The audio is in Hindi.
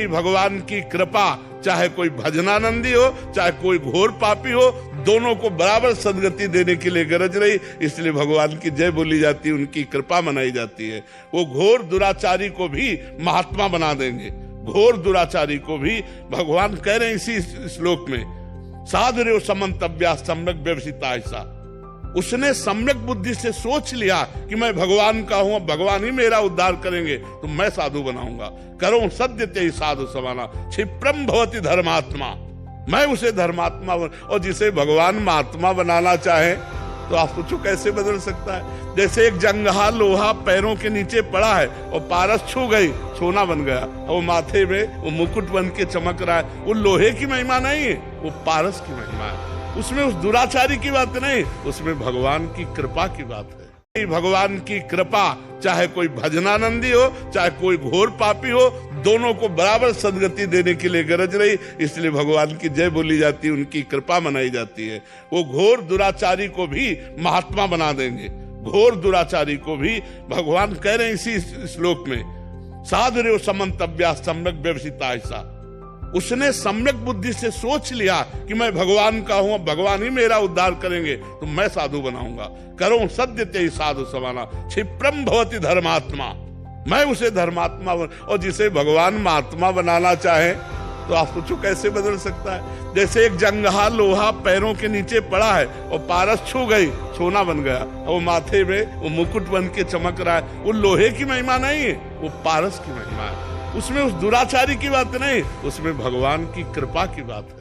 भगवान की कृपा, चाहे कोई भजनानंदी हो चाहे कोई घोर पापी हो, दोनों को बराबर सदगति देने के लिए गरज रही। इसलिए भगवान की जय बोली जाती है, उनकी कृपा मनाई जाती है। वो घोर दुराचारी को भी महात्मा बना देंगे। घोर दुराचारी को भी भगवान कह रहे हैं इसी श्लोक में, साधुर्यो समन्तव्या सम्यक व्यवसिता। ऐसा उसने सम्यक बुद्धि से सोच लिया कि मैं भगवान का हूं, भगवान ही मेरा उद्धार करेंगे, तो मैं साधु बनाऊंगा। करो सद्य ते साधु समाना क्षिप्रम भवति धर्मात्मा। मैं उसे धर्मात्मा और जिसे भगवान महात्मा बनाना चाहे तो आप सोचो कैसे बदल सकता है। जैसे एक जंगहा लोहा पैरों के नीचे पड़ा है और पारस छू गई, सोना बन गया। वो माथे में वो मुकुट बन के चमक रहा है। वो लोहे की महिमा नहीं है, वो पारस की महिमा है। उसमें उस दुराचारी की बात नहीं, उसमें भगवान की कृपा की बात है। भगवान की कृपा, चाहे कोई भजनानंदी हो चाहे कोई घोर पापी हो, दोनों को बराबर सदगति देने के लिए गरज रही। इसलिए भगवान की जय बोली जाती है, उनकी कृपा मनाई जाती है। वो घोर दुराचारी को भी महात्मा बना देंगे। घोर दुराचारी को भी भगवान कह रहे हैं इसी श्लोक में, साधुर्यो समन्तव्या सम्यक व्यवसिता। ऐसा उसने सम्यक बुद्धि से सोच लिया कि मैं भगवान का हूं, भगवान ही मेरा उद्धार करेंगे, तो मैं साधु बनाऊंगा। करो सद्य ते साधु समाना क्षिप्रम भवति धर्मात्मा। मैं उसे धर्मात्मा और जिसे भगवान महात्मा बनाना चाहे तो आप सोचो कैसे बदल सकता है। जैसे एक जंगहा लोहा पैरों के नीचे पड़ा है और पारस छू गई, सोना बन गया। वो माथे में वो मुकुट बन के चमक रहा है। वो लोहे की महिमा नहीं है, वो पारस की महिमा है। उसमें उस दुराचारी की बात नहीं, उसमें भगवान की कृपा की बात है।